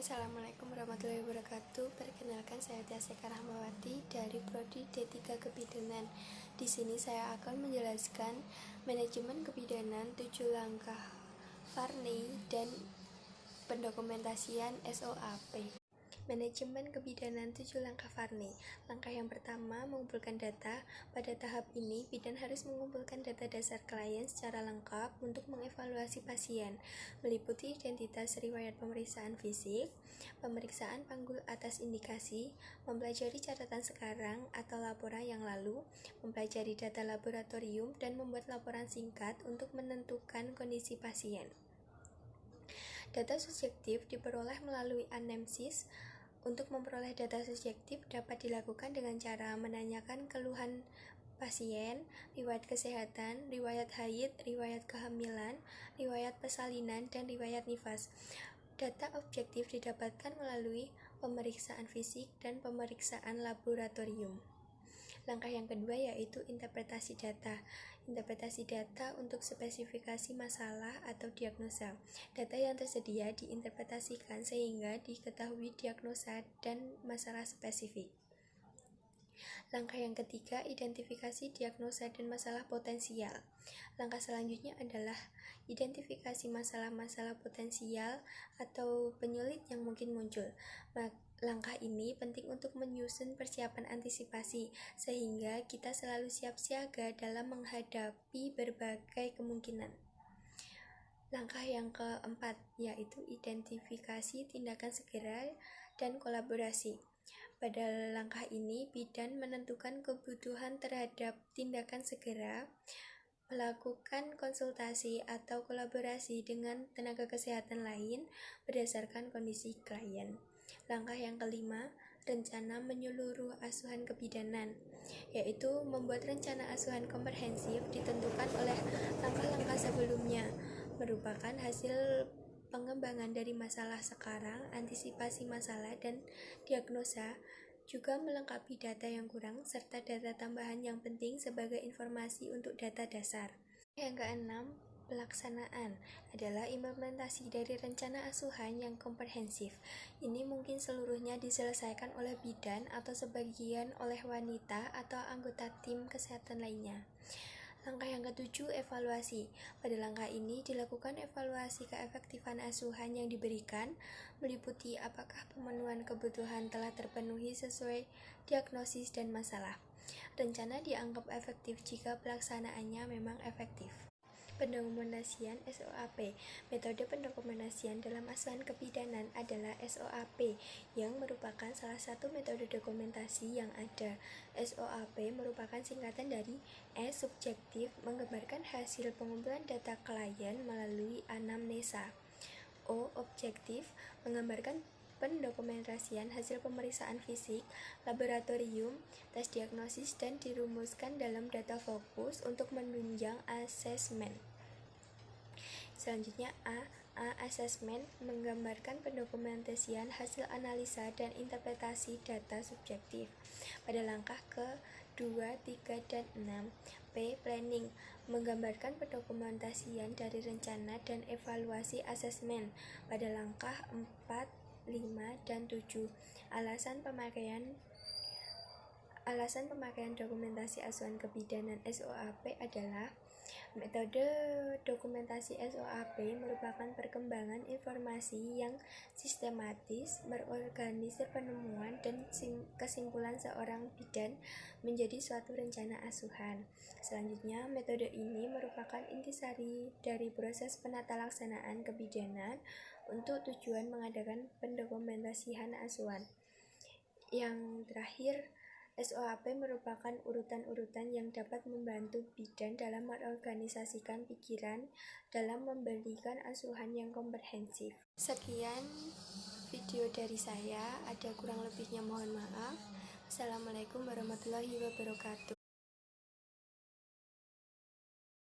Assalamualaikum warahmatullahi wabarakatuh. Perkenalkan, saya Tia Seka Rahmawati dari Prodi D3 Kebidanan. Di sini saya akan menjelaskan manajemen kebidanan, 7 langkah Varney dan pendokumentasian SOAP. Manajemen kebidanan 7 langkah Varney. Langkah yang pertama, mengumpulkan data. Pada tahap ini, bidan harus mengumpulkan data dasar klien secara lengkap untuk mengevaluasi pasien, meliputi identitas, riwayat pemeriksaan fisik, pemeriksaan panggul atas indikasi, mempelajari catatan sekarang atau laporan yang lalu, mempelajari data laboratorium, dan membuat laporan singkat untuk menentukan kondisi pasien. Data subjektif diperoleh melalui anamnesis. Untuk memperoleh data subjektif dapat dilakukan dengan cara menanyakan keluhan pasien, riwayat kesehatan, riwayat haid, riwayat kehamilan, riwayat persalinan, dan riwayat nifas. Data objektif didapatkan melalui pemeriksaan fisik dan pemeriksaan laboratorium. Langkah yang kedua yaitu interpretasi data. Interpretasi data untuk spesifikasi masalah atau diagnosa. Data yang tersedia diinterpretasikan sehingga diketahui diagnosa dan masalah spesifik. Langkah yang ketiga, identifikasi diagnosa dan masalah potensial. Langkah selanjutnya adalah identifikasi masalah-masalah potensial atau penyulit yang mungkin muncul. Langkah ini penting untuk menyusun persiapan antisipasi, sehingga kita selalu siap siaga dalam menghadapi berbagai kemungkinan. Langkah yang keempat yaitu identifikasi tindakan segera dan kolaborasi. Pada langkah ini, bidan menentukan kebutuhan terhadap tindakan segera, melakukan konsultasi atau kolaborasi dengan tenaga kesehatan lain berdasarkan kondisi klien. Langkah yang kelima, rencana menyeluruh asuhan kebidanan, yaitu membuat rencana asuhan komprehensif ditentukan oleh langkah-langkah sebelumnya, merupakan hasil pengembangan dari masalah sekarang, antisipasi masalah, dan diagnosa, juga melengkapi data yang kurang, serta data tambahan yang penting sebagai informasi untuk data dasar. Yang keenam, pelaksanaan adalah implementasi dari rencana asuhan yang komprehensif. Ini mungkin seluruhnya diselesaikan oleh bidan atau sebagian oleh wanita atau anggota tim kesehatan lainnya. Langkah yang ketujuh, evaluasi. Pada langkah ini dilakukan evaluasi keefektifan asuhan yang diberikan, meliputi apakah pemenuhan kebutuhan telah terpenuhi sesuai diagnosis dan masalah. Rencana dianggap efektif jika pelaksanaannya memang efektif. Pendokumentasian SOAP. Metode pendokumentasian dalam asuhan kebidanan adalah SOAP, yang merupakan salah satu metode dokumentasi yang ada. SOAP merupakan singkatan dari S. Subjektif, menggambarkan hasil pengumpulan data klien melalui anamnesa. O. Objektif, menggambarkan pendokumentasian hasil pemeriksaan fisik, laboratorium, tes diagnosis, dan dirumuskan dalam data fokus untuk menunjang asesmen. Selanjutnya A. Asesmen, menggambarkan pendokumentasian hasil analisa dan interpretasi data subjektif. Pada langkah ke-2, 3, dan 6. P. Planning, menggambarkan pendokumentasian dari rencana dan evaluasi asesmen. Pada langkah 4, 5, dan 7. Alasan pemakaian dokumentasi asuhan kebidanan SOAP adalah metode dokumentasi SOAP merupakan perkembangan informasi yang sistematis, merorganisir penemuan dan kesimpulan seorang bidan menjadi suatu rencana asuhan. Selanjutnya, metode ini merupakan intisari dari proses penatalaksanaan kebidanan untuk tujuan mengadakan pendokumentasian asuhan. Yang terakhir, SOAP merupakan urutan-urutan yang dapat membantu bidan dalam mengorganisasikan pikiran dalam memberikan asuhan yang komprehensif. Sekian video dari saya, ada kurang lebihnya mohon maaf. Assalamualaikum warahmatullahi wabarakatuh.